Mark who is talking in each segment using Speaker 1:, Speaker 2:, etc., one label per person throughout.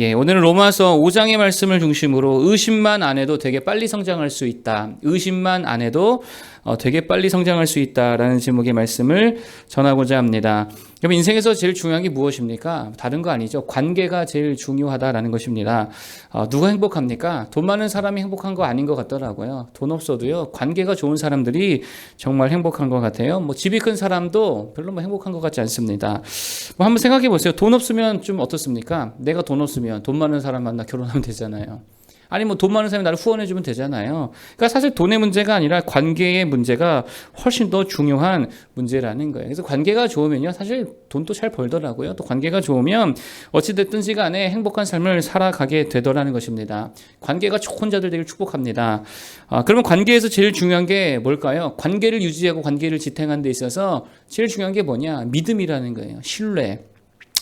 Speaker 1: 예, 오늘은 로마서 5장의 말씀을 중심으로 의심만 안 해도 되게 빨리 성장할 수 있다. 의심만 안 해도 되게 빨리 성장할 수 있다라는 제목의 말씀을 전하고자 합니다. 여러분, 인생에서 제일 중요한 게 무엇입니까? 다른 거 아니죠. 관계가 제일 중요하다라는 것입니다. 누가 행복합니까? 돈 많은 사람이 행복한 거 아닌 것 같더라고요. 돈 없어도요, 관계가 좋은 사람들이 정말 행복한 것 같아요. 뭐 집이 큰 사람도 별로 뭐 행복한 것 같지 않습니다. 뭐 한번 생각해 보세요. 돈 없으면 좀 어떻습니까? 내가 돈 없으면 돈 많은 사람 만나 결혼하면 되잖아요. 아니 뭐 돈 많은 사람이 나를 후원해주면 되잖아요. 그러니까 사실 돈의 문제가 아니라 관계의 문제가 훨씬 더 중요한 문제라는 거예요. 그래서 관계가 좋으면요, 사실 돈도 잘 벌더라고요. 또 관계가 좋으면 어찌됐든지 간에 행복한 삶을 살아가게 되더라는 것입니다. 관계가 좋은 자들 되길 축복합니다. 그러면 관계에서 제일 중요한 게 뭘까요? 관계를 유지하고 관계를 지탱하는 데 있어서 제일 중요한 게 뭐냐? 믿음이라는 거예요. 신뢰.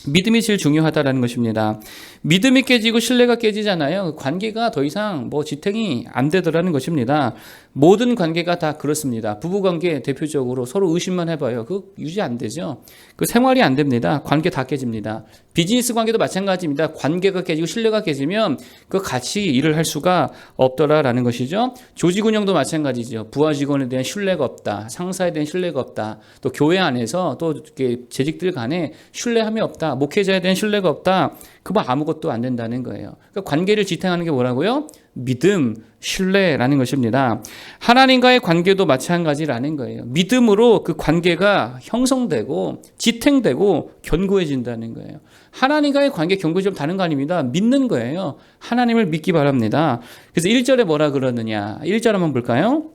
Speaker 1: 믿음이 제일 중요하다라는 것입니다. 믿음이 깨지고 신뢰가 깨지잖아요. 관계가 더 이상 뭐 지탱이 안 되더라는 것입니다. 모든 관계가 다 그렇습니다. 부부관계 대표적으로 서로 의심만 해봐요. 그 유지 안 되죠. 그 생활이 안 됩니다. 관계 다 깨집니다. 비즈니스 관계도 마찬가지입니다. 관계가 깨지고 신뢰가 깨지면 그 같이 일을 할 수가 없더라라는 것이죠. 조직 운영도 마찬가지죠. 부하 직원에 대한 신뢰가 없다. 상사에 대한 신뢰가 없다. 또 교회 안에서 또 재직들 간에 신뢰함이 없다. 목회자에 대한 신뢰가 없다. 그거 아무것도 안 된다는 거예요. 그러니까 관계를 지탱하는 게 뭐라고요? 믿음, 신뢰라는 것입니다. 하나님과의 관계도 마찬가지라는 거예요. 믿음으로 그 관계가 형성되고 지탱되고 견고해진다는 거예요. 하나님과의 관계 견고해지면 다른 거 아닙니다. 믿는 거예요. 하나님을 믿기 바랍니다. 그래서 1절에 뭐라 그러느냐? 1절 한번 볼까요?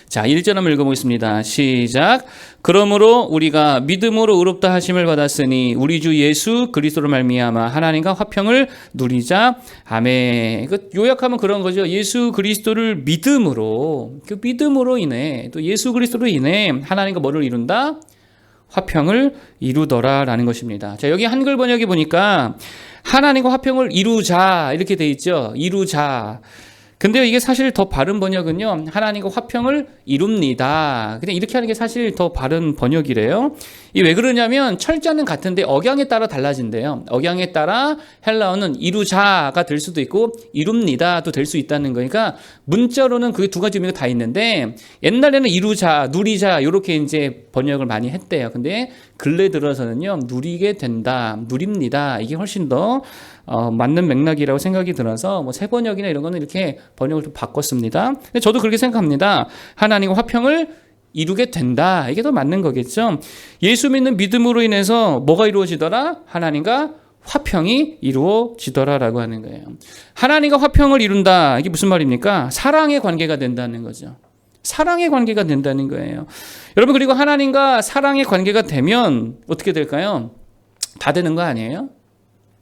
Speaker 1: 자, 1절 한번 읽어보겠습니다. 시작. 그러므로 우리가 믿음으로 의롭다 하심을 받았으니 우리 주 예수 그리스도로 말미암아 하나님과 화평을 누리자. 아멘. 요약하면 그런 거죠. 예수 그리스도를 믿음으로, 그 믿음으로 인해, 또 예수 그리스도로 인해 하나님과 뭐를 이룬다? 화평을 이루더라라는 것입니다. 자, 여기 한글 번역에 보니까 하나님과 화평을 이루자 이렇게 돼 있죠. 이루자. 근데요, 이게 사실 더 바른 번역은요, 하나님과 화평을 이룹니다. 그냥 이렇게 하는 게 사실 더 바른 번역이래요. 이게 왜 그러냐면 철자는 같은데 억양에 따라 달라진대요. 억양에 따라 헬라어는 이루자가 될 수도 있고 이룹니다도 될 수 있다는 거니까 문자로는 그게 두 가지 의미가 다 있는데 옛날에는 이루자, 누리자 이렇게 이제 번역을 많이 했대요. 근데 근래 들어서는요, 누리게 된다, 누립니다. 이게 훨씬 더 맞는 맥락이라고 생각이 들어서 뭐 새 번역이나 이런 거는 이렇게 번역을 좀 바꿨습니다. 근데 저도 그렇게 생각합니다. 하나님과 화평을 이루게 된다. 이게 더 맞는 거겠죠. 예수 믿는 믿음으로 인해서 뭐가 이루어지더라? 하나님과 화평이 이루어지더라라고 하는 거예요. 하나님과 화평을 이룬다. 이게 무슨 말입니까? 사랑의 관계가 된다는 거죠. 사랑의 관계가 된다는 거예요. 여러분, 그리고 하나님과 사랑의 관계가 되면 어떻게 될까요? 다 되는 거 아니에요?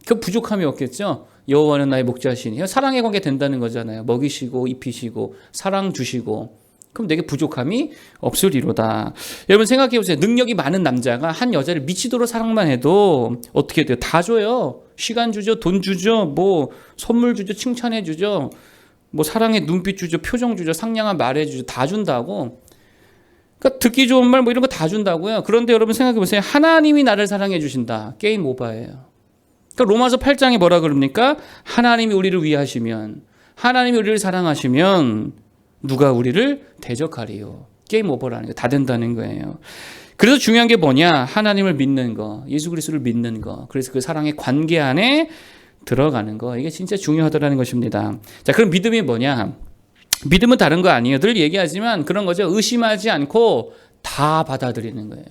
Speaker 1: 그 부족함이 없겠죠. 여호와는 나의 목자시니. 사랑의 관계 된다는 거잖아요. 먹이시고 입히시고 사랑 주시고. 그럼 내게 부족함이 없으리로다. 여러분 생각해 보세요. 능력이 많은 남자가 한 여자를 미치도록 사랑만 해도 어떻게 돼요? 다 줘요. 시간 주죠, 돈 주죠, 뭐 선물 주죠, 칭찬해 주죠, 뭐 사랑의 눈빛 주죠, 표정 주죠, 상냥한 말 해주죠. 다 준다고. 그러니까 듣기 좋은 말 뭐 이런 거 다 준다고요. 그런데 여러분 생각해 보세요. 하나님이 나를 사랑해 주신다. 게임 오버예요. 그러니까 로마서 8장에 뭐라 그럽니까? 하나님이 우리를 위하시면, 하나님이 우리를 사랑하시면 누가 우리를 대적하리요. 게임 오버라는 거 다 된다는 거예요. 그래서 중요한 게 뭐냐? 하나님을 믿는 거, 예수 그리스도를 믿는 거. 그래서 그 사랑의 관계 안에 들어가는 거. 이게 진짜 중요하다는 것입니다. 자, 그럼 믿음이 뭐냐? 믿음은 다른 거 아니에요. 늘 얘기하지만 그런 거죠. 의심하지 않고 다 받아들이는 거예요.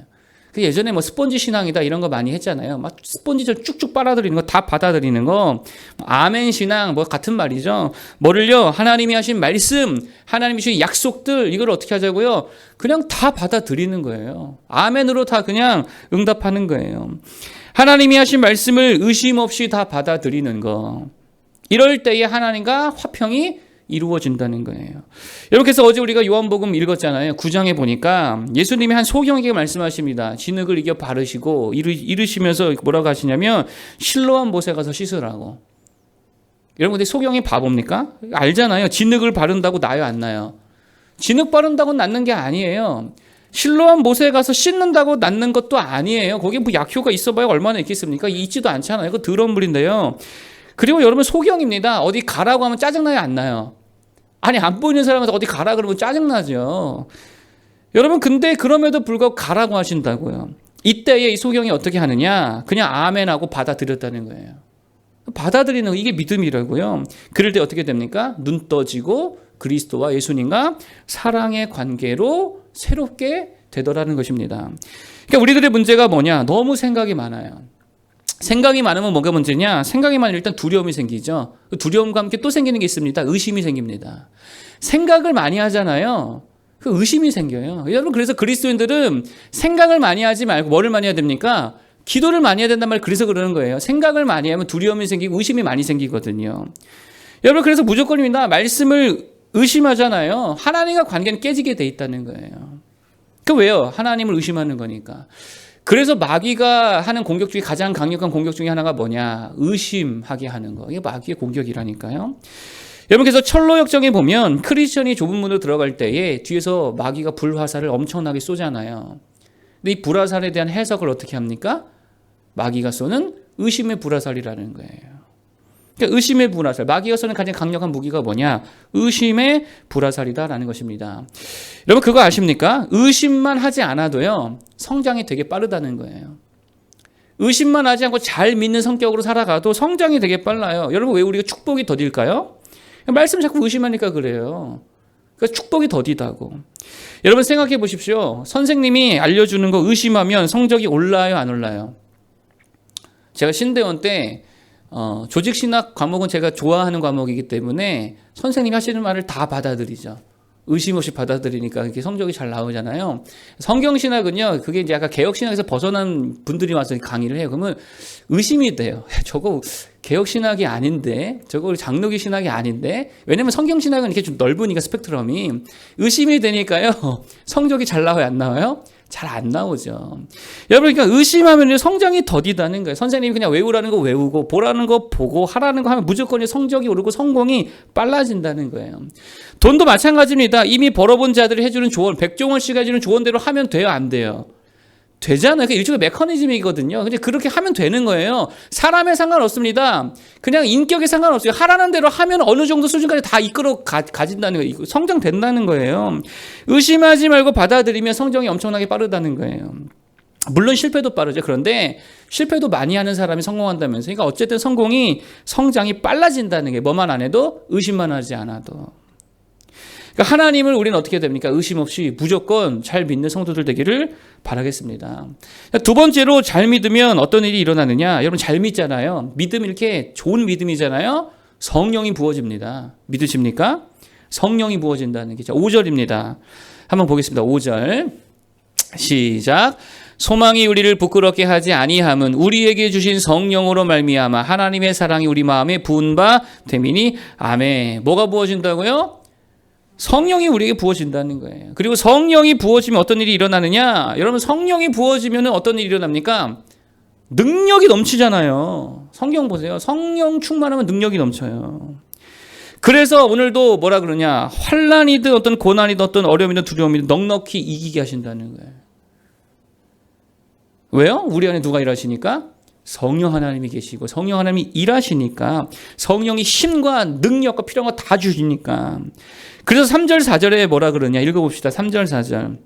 Speaker 1: 예전에 뭐 스폰지 신앙이다 이런 거 많이 했잖아요. 막 스폰지처럼 쭉쭉 빨아들이는 거, 다 받아들이는 거. 아멘 신앙 뭐 같은 말이죠. 뭐를요? 하나님이 하신 말씀, 하나님이 주신 약속들, 이걸 어떻게 하자고요? 그냥 다 받아들이는 거예요. 아멘으로 다 그냥 응답하는 거예요. 하나님이 하신 말씀을 의심 없이 다 받아들이는 거. 이럴 때에 하나님과 화평이 이루어진다는 거예요. 여러분, 그래서 어제 우리가 요한복음 읽었잖아요. 9장에 보니까 예수님이 한 소경에게 말씀하십니다. 진흙을 이겨 바르시고 이르시면서 뭐라고 하시냐면 실로암 못에 가서 씻으라고. 여러분, 근데 소경이 바보입니까? 알잖아요. 진흙을 바른다고 나요, 안 나요? 진흙 바른다고 낫는 게 아니에요. 실로암 못에 가서 씻는다고 낫는 것도 아니에요. 거기에 뭐 약효가 있어봐야 얼마나 있겠습니까? 있지도 않잖아요. 그거 더러운 물인데요. 그리고 여러분 소경입니다. 어디 가라고 하면 짜증나요, 안 나요? 아니, 안 보이는 사람한테 어디 가라 그러면 짜증나죠. 여러분, 근데 그럼에도 불구하고 가라고 하신다고요. 이때에 이 소경이 어떻게 하느냐? 그냥 아멘하고 받아들였다는 거예요. 받아들이는 거, 이게 믿음이라고요. 그럴 때 어떻게 됩니까? 눈 떠지고 그리스도와 예수님과 사랑의 관계로 새롭게 되더라는 것입니다. 그러니까 우리들의 문제가 뭐냐? 너무 생각이 많아요. 생각이 많으면 뭐가 문제냐? 생각이 많으면 일단 두려움이 생기죠. 두려움과 함께 또 생기는 게 있습니다. 의심이 생깁니다. 생각을 많이 하잖아요. 그 의심이 생겨요. 여러분, 그래서 그리스도인들은 생각을 많이 하지 말고 뭐를 많이 해야 됩니까? 기도를 많이 해야 된단 말, 그래서 그러는 거예요. 생각을 많이 하면 두려움이 생기고 의심이 많이 생기거든요. 여러분, 그래서 무조건입니다. 말씀을 의심하잖아요. 하나님과 관계는 깨지게 돼 있다는 거예요. 그 왜요? 하나님을 의심하는 거니까. 그래서 마귀가 하는 공격 중에 가장 강력한 공격 중에 하나가 뭐냐? 의심하게 하는 거. 이게 마귀의 공격이라니까요. 여러분, 그래서 철로 역정에 보면 크리스천이 좁은 문으로 들어갈 때에 뒤에서 마귀가 불화살을 엄청나게 쏘잖아요. 근데 이 불화살에 대한 해석을 어떻게 합니까? 마귀가 쏘는 의심의 불화살이라는 거예요. 그러니까 의심의 불화살, 마귀가 쏘는 가장 강력한 무기가 뭐냐? 의심의 불화살이다라는 것입니다. 여러분, 그거 아십니까? 의심만 하지 않아도요, 성장이 되게 빠르다는 거예요. 의심만 하지 않고 잘 믿는 성격으로 살아가도 성장이 되게 빨라요. 여러분, 왜 우리가 축복이 더딜까요? 말씀 자꾸 의심하니까 그래요. 그러니까 축복이 더디다고. 여러분, 생각해 보십시오. 선생님이 알려주는 거 의심하면 성적이 올라요, 안 올라요? 제가 신대원 때 조직신학 과목은 제가 좋아하는 과목이기 때문에 선생님이 하시는 말을 다 받아들이죠. 의심 없이 받아들이니까 이렇게 성적이 잘 나오잖아요. 성경신학은요, 그게 이제 약간 개혁신학에서 벗어난 분들이 와서 강의를 해요. 그러면 의심이 돼요. 저거 개혁신학이 아닌데, 저거 장로기 신학이 아닌데, 왜냐면 성경신학은 이렇게 좀 넓으니까 스펙트럼이 의심이 되니까요, 성적이 잘 나와요, 안 나와요? 잘 안 나오죠. 여러분, 그러니까 의심하면 성장이 더디다는 거예요. 선생님이 그냥 외우라는 거 외우고, 보라는 거 보고, 하라는 거 하면 무조건 성적이 오르고 성공이 빨라진다는 거예요. 돈도 마찬가지입니다. 이미 벌어본 자들이 해주는 조언, 백종원 씨가 해주는 조언대로 하면 돼요, 안 돼요? 되잖아요. 그게 일종의 메커니즘이거든요. 근데 그렇게 하면 되는 거예요. 사람에 상관없습니다. 그냥 인격에 상관없어요. 하라는 대로 하면 어느 정도 수준까지 다 이끌어 가진다는 거예요. 성장된다는 거예요. 의심하지 말고 받아들이면 성장이 엄청나게 빠르다는 거예요. 물론 실패도 빠르죠. 그런데 실패도 많이 하는 사람이 성공한다면서. 그러니까 어쨌든 성장이 빨라진다는 게 뭐만 안 해도 의심만 하지 않아도. 그러니까 하나님을 우리는 어떻게 됩니까? 의심 없이 무조건 잘 믿는 성도들 되기를 바라겠습니다. 두 번째로 잘 믿으면 어떤 일이 일어나느냐? 여러분, 잘 믿잖아요. 믿음, 이렇게 좋은 믿음이잖아요. 성령이 부어집니다. 믿으십니까? 성령이 부어진다는 게 5절입니다. 한번 보겠습니다. 5절 시작. 소망이 우리를 부끄럽게 하지 아니함은 우리에게 주신 성령으로 말미암아 하나님의 사랑이 우리 마음에 부은 바 됨이니 아멘. 뭐가 부어진다고요? 성령이 우리에게 부어진다는 거예요. 그리고 성령이 부어지면 어떤 일이 일어나느냐? 여러분, 성령이 부어지면 어떤 일이 일어납니까? 능력이 넘치잖아요. 성경 보세요. 성령 충만하면 능력이 넘쳐요. 그래서 오늘도 뭐라 그러냐? 환난이든 어떤 고난이든 어떤 어려움이든 두려움이든 넉넉히 이기게 하신다는 거예요. 왜요? 우리 안에 누가 일하시니까? 성령 하나님이 계시고 성령 하나님이 일하시니까, 성령이 힘과 능력과 필요한 거 다 주시니까. 그래서 3절 4절에 뭐라 그러냐? 읽어봅시다. 3절 4절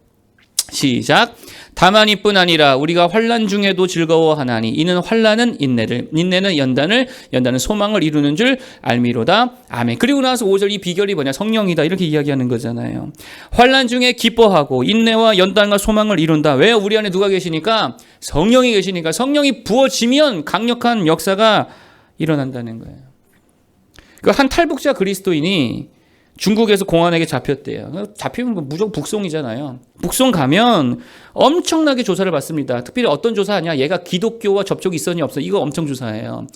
Speaker 1: 시작. 다만 이뿐 아니라 우리가 환난 중에도 즐거워하나니 이는 환난은 인내를, 인내는 연단을, 연단은 소망을 이루는 줄 알미로다. 아멘. 그리고 나서 5절 이 비결이 뭐냐? 성령이다. 이렇게 이야기하는 거잖아요. 환난 중에 기뻐하고 인내와 연단과 소망을 이룬다. 왜요? 우리 안에 누가 계시니까? 성령이 계시니까. 성령이 부어지면 강력한 역사가 일어난다는 거예요. 그 한 탈북자 그리스도인이 중국에서 공안에게 잡혔대요. 잡히면 무조건 북송이잖아요. 북송 가면 엄청나게 조사를 받습니다. 특별히 어떤 조사하냐? 얘가 기독교와 접촉이 있었냐 없어? 이거 엄청 조사해요.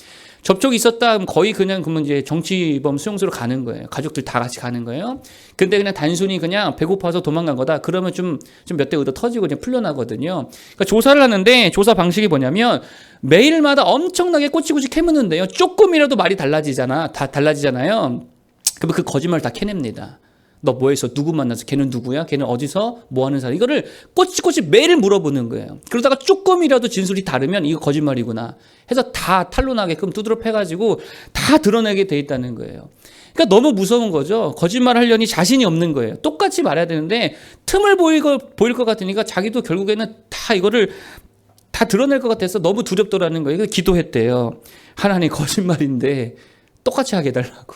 Speaker 1: 접촉이 있었다 하면 거의 그냥 그러면 이제 정치범 수용소로 가는 거예요. 가족들 다 같이 가는 거예요. 근데 그냥 단순히 그냥 배고파서 도망간 거다. 그러면 좀 몇 대 의도 터지고 그냥 풀려나거든요. 그러니까 조사를 하는데 조사 방식이 뭐냐면 매일마다 엄청나게 꼬치꼬치 캐묻는데요. 조금이라도 말이 달라지잖아요. 그러면 그 거짓말을 다 캐냅니다. 너 뭐 했어? 누구 만나서? 걔는 누구야? 걔는 어디서? 뭐 하는 사람? 이거를 꼬치꼬치 매일 물어보는 거예요. 그러다가 조금이라도 진술이 다르면 이거 거짓말이구나 해서 다 탄로나게끔 두드러 패가지고 다 드러내게 돼 있다는 거예요. 그러니까 너무 무서운 거죠. 거짓말 하려니 자신이 없는 거예요. 똑같이 말해야 되는데 틈을 보일 것 같으니까 자기도 결국에는 다 이거를 다 드러낼 것 같아서 너무 두렵더라는 거예요. 그래서 기도했대요. 하나님, 거짓말인데 똑같이 하게 해달라고.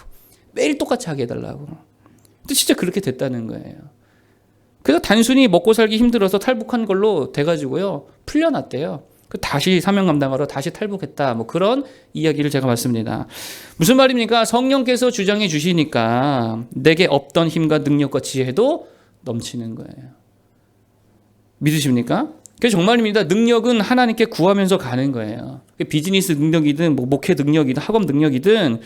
Speaker 1: 매일 똑같이 하게 해달라고. 근데 진짜 그렇게 됐다는 거예요. 그래서 단순히 먹고 살기 힘들어서 탈북한 걸로 돼가지고요, 풀려났대요. 다시 사명 감당하러 다시 탈북했다. 뭐 그런 이야기를 제가 봤습니다. 무슨 말입니까? 성령께서 주장해 주시니까 내게 없던 힘과 능력과 지혜도 넘치는 거예요. 믿으십니까? 그래서 정말입니다. 능력은 하나님께 구하면서 가는 거예요. 비즈니스 능력이든 뭐 목회 능력이든 학업 능력이든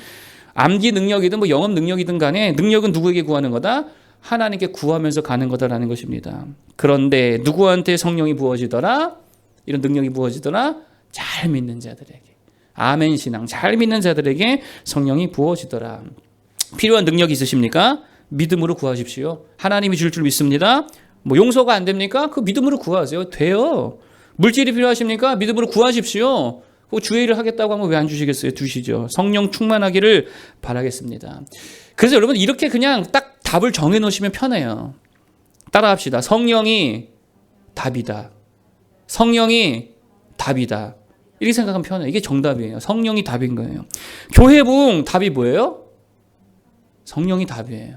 Speaker 1: 암기 능력이든 뭐 영업 능력이든 간에 능력은 누구에게 구하는 거다? 하나님께 구하면서 가는 거다라는 것입니다. 그런데 누구한테 성령이 부어지더라? 이런 능력이 부어지더라? 잘 믿는 자들에게. 아멘 신앙. 잘 믿는 자들에게 성령이 부어지더라. 필요한 능력이 있으십니까? 믿음으로 구하십시오. 하나님이 줄 줄 믿습니다. 뭐 용서가 안 됩니까? 그 믿음으로 구하세요. 돼요. 물질이 필요하십니까? 믿음으로 구하십시오. 주의 일을 하겠다고 하면 왜 안 주시겠어요? 주시죠. 성령 충만하기를 바라겠습니다. 그래서 여러분 이렇게 그냥 딱 답을 정해 놓으시면 편해요. 따라합시다. 성령이 답이다. 성령이 답이다. 이렇게 생각하면 편해요. 이게 정답이에요. 성령이 답인 거예요. 교회 부흥 답이 뭐예요? 성령이 답이에요.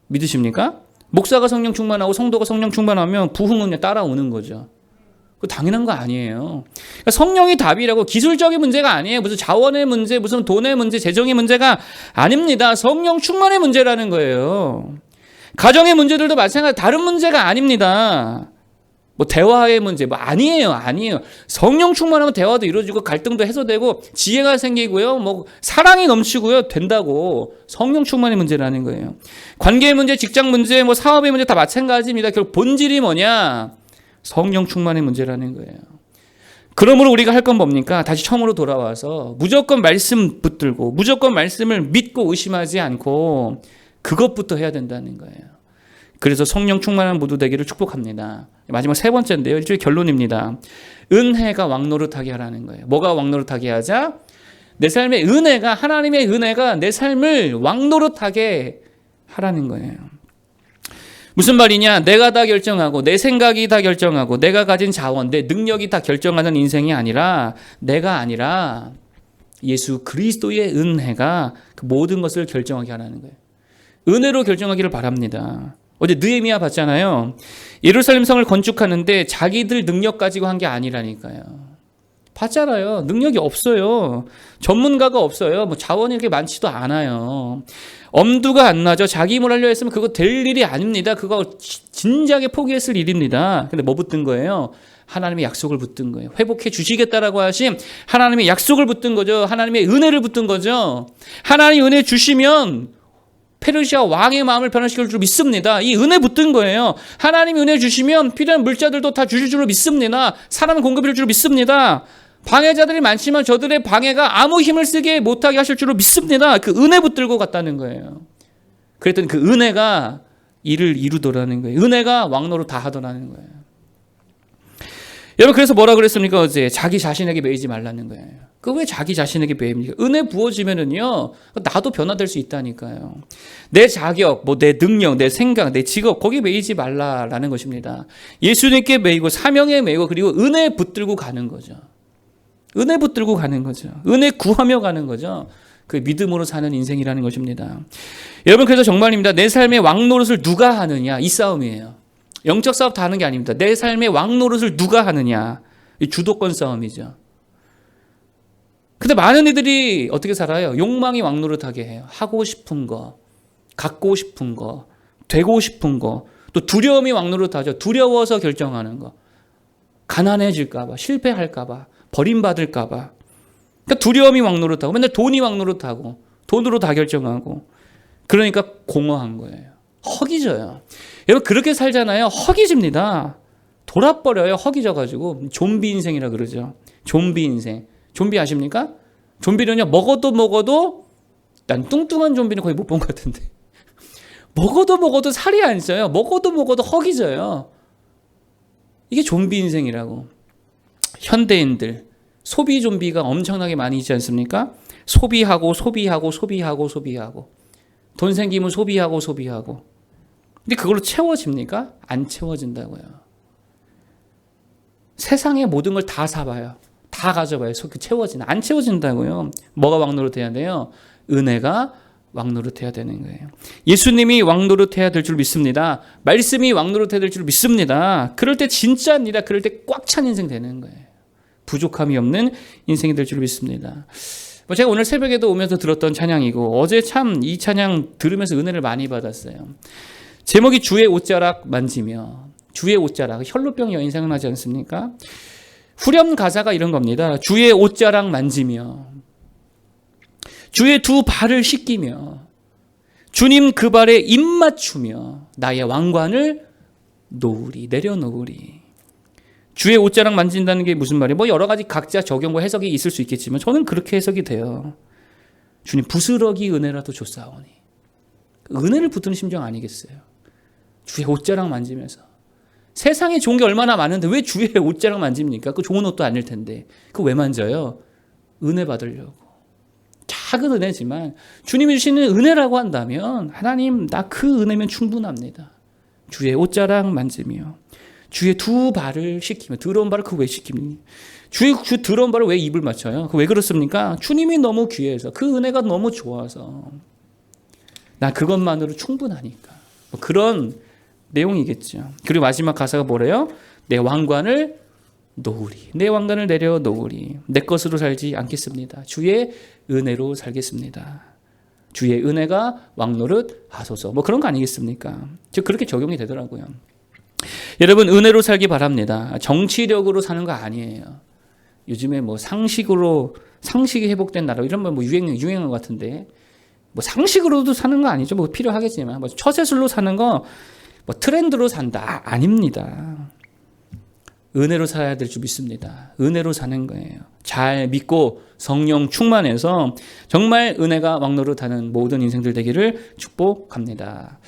Speaker 1: 믿으십니까? 목사가 성령 충만하고 성도가 성령 충만하면 부흥은 따라오는 거죠. 그 당연한 거 아니에요. 그러니까 성령이 답이라고 기술적인 문제가 아니에요. 무슨 자원의 문제, 무슨 돈의 문제, 재정의 문제가 아닙니다. 성령 충만의 문제라는 거예요. 가정의 문제들도 마찬가지 다른 문제가 아닙니다. 뭐 대화의 문제 뭐 아니에요. 성령 충만하면 대화도 이루어지고 갈등도 해소되고 지혜가 생기고요. 뭐 사랑이 넘치고요. 된다고. 성령 충만의 문제라는 거예요. 관계의 문제, 직장 문제, 뭐 사업의 문제 다 마찬가지입니다. 결국 본질이 뭐냐? 성령 충만의 문제라는 거예요. 그러므로 우리가 할 건 뭡니까? 다시 처음으로 돌아와서 무조건 말씀 붙들고 무조건 말씀을 믿고 의심하지 않고 그것부터 해야 된다는 거예요. 그래서 성령 충만한 모두 되기를 축복합니다. 마지막 세 번째인데요. 일종의 결론입니다. 은혜가 왕노릇하게 하라는 거예요. 뭐가 왕노릇하게 하자? 내 삶의 은혜가, 하나님의 은혜가 내 삶을 왕노릇하게 하라는 거예요. 무슨 말이냐? 내가 다 결정하고 내 생각이 다 결정하고 내가 가진 자원, 내 능력이 다 결정하는 인생이 아니라 내가 아니라 예수 그리스도의 은혜가 그 모든 것을 결정하게 하라는 거예요. 은혜로 결정하기를 바랍니다. 어제 느헤미야 봤잖아요. 예루살렘 성을 건축하는데 자기들 능력 가지고 한 게 아니라니까요. 봤잖아요. 능력이 없어요. 전문가가 없어요. 뭐 자원이 이렇게 많지도 않아요. 엄두가 안 나죠. 자기 힘을 하려 했으면 그거 될 일이 아닙니다. 그거 진작에 포기했을 일입니다. 근데 뭐 붙든 거예요? 하나님의 약속을 붙든 거예요. 회복해 주시겠다라고 하신 하나님의 약속을 붙든 거죠. 하나님의 은혜를 붙든 거죠. 하나님 은혜 주시면 페르시아 왕의 마음을 변화시킬 줄 믿습니다. 이 은혜 붙든 거예요. 하나님 은혜 주시면 필요한 물자들도 다 주실 줄 믿습니다. 사람 공급해 줄 줄 믿습니다. 방해자들이 많지만 저들의 방해가 아무 힘을 쓰게 못하게 하실 줄로 믿습니다. 그 은혜 붙들고 갔다는 거예요. 그랬더니 그 은혜가 일을 이루더라는 거예요. 은혜가 왕노로 다 하더라는 거예요. 여러분 그래서 뭐라 그랬습니까? 어제 자기 자신에게 매이지 말라는 거예요. 그 왜 자기 자신에게 매입니까? 은혜 부어지면은요 나도 변화될 수 있다니까요. 내 자격, 뭐 내 능력, 내 생각, 내 직업 거기에 매이지 말라라는 것입니다. 예수님께 매이고 사명에 매이고 그리고 은혜 붙들고 가는 거죠. 은혜 붙들고 가는 거죠. 은혜 구하며 가는 거죠. 그 믿음으로 사는 인생이라는 것입니다. 여러분 그래서 정말입니다. 내 삶의 왕노릇을 누가 하느냐 이 싸움이에요. 영적 싸움 다 하는 게 아닙니다. 내 삶의 왕노릇을 누가 하느냐 이 주도권 싸움이죠. 근데 많은 이들이 어떻게 살아요? 욕망이 왕노릇하게 해요. 하고 싶은 거, 갖고 싶은 거, 되고 싶은 거, 또 두려움이 왕노릇하죠. 두려워서 결정하는 거. 가난해질까 봐, 실패할까 봐, 버림받을까 봐. 그러니까 두려움이 왕노릇하고 맨날 돈이 왕노릇하고 돈으로 다 결정하고 그러니까 공허한 거예요. 허기져요. 여러분 그렇게 살잖아요. 허기집니다. 돌아버려요. 허기져가지고 좀비 인생이라 그러죠. 좀비 인생. 좀비 아십니까? 좀비는요 먹어도 난 뚱뚱한 좀비는 거의 못 본 것 같은데 먹어도 살이 안 쪄요. 먹어도 허기져요. 이게 좀비 인생이라고. 현대인들 소비 좀비가 엄청나게 많이 있지 않습니까? 소비하고 돈 생기면 소비하고 근데 그걸로 채워집니까? 안 채워진다고요. 세상의 모든 걸 다 사봐요. 다 가져봐요. 안 채워진다고요. 뭐가 왕노릇해야 돼요? 은혜가 왕노릇해야 되는 거예요. 예수님이 왕노릇해야 될 줄 믿습니다. 말씀이 왕노릇해야 될 줄 믿습니다. 그럴 때 진짜입니다. 그럴 때 꽉 찬 인생 되는 거예요. 부족함이 없는 인생이 될 줄 믿습니다. 제가 오늘 새벽에도 오면서 들었던 찬양이고 어제 참 이 찬양 들으면서 은혜를 많이 받았어요. 제목이 주의 옷자락 만지며. 주의 옷자락, 혈루병 여인 생각나지 않습니까? 후렴 가사가 이런 겁니다. 주의 옷자락 만지며 주의 두 발을 씻기며 주님 그 발에 입 맞추며 나의 왕관을 내려놓으리. 주의 옷자락 만진다는 게 무슨 말이에요? 여러 가지 각자 적용과 해석이 있을 수 있겠지만 저는 그렇게 해석이 돼요. 주님 부스러기 은혜라도 줬사오니. 은혜를 붙드는 심정 아니겠어요? 주의 옷자락 만지면서. 세상에 좋은 게 얼마나 많은데 왜 주의 옷자락 만집니까? 그 좋은 옷도 아닐 텐데. 그거 왜 만져요? 은혜 받으려고. 작은 은혜지만 주님이 주시는 은혜라고 한다면 하나님 나 그 은혜면 충분합니다. 주의 옷자락 만지며 주의 두 발을 씻기며. 더러운 발을 왜 씻깁니까? 주의 더러운 발을 왜 입을 맞춰요? 왜 그렇습니까? 주님이 너무 귀해서 그 은혜가 너무 좋아서 나 그것만으로 충분하니까. 그런 내용이겠죠. 그리고 마지막 가사가 뭐래요? 내 왕관을 놓으리. 내 왕관을 내려 놓으리. 내 것으로 살지 않겠습니다. 주의 은혜로 살겠습니다. 주의 은혜가 왕노릇 하소서. 그런 거 아니겠습니까? 즉 그렇게 적용이 되더라고요. 여러분 은혜로 살기 바랍니다. 정치력으로 사는 거 아니에요. 요즘에 상식이 회복된 나라 이런 유행어 같은데 상식으로도 사는 거 아니죠. 필요하겠지만 처세술로 사는 거 트렌드로 산다 아닙니다. 은혜로 살아야 될 줄 믿습니다. 은혜로 사는 거예요. 잘 믿고 성령 충만해서 정말 은혜가 왕노릇하는 모든 인생들 되기를 축복합니다.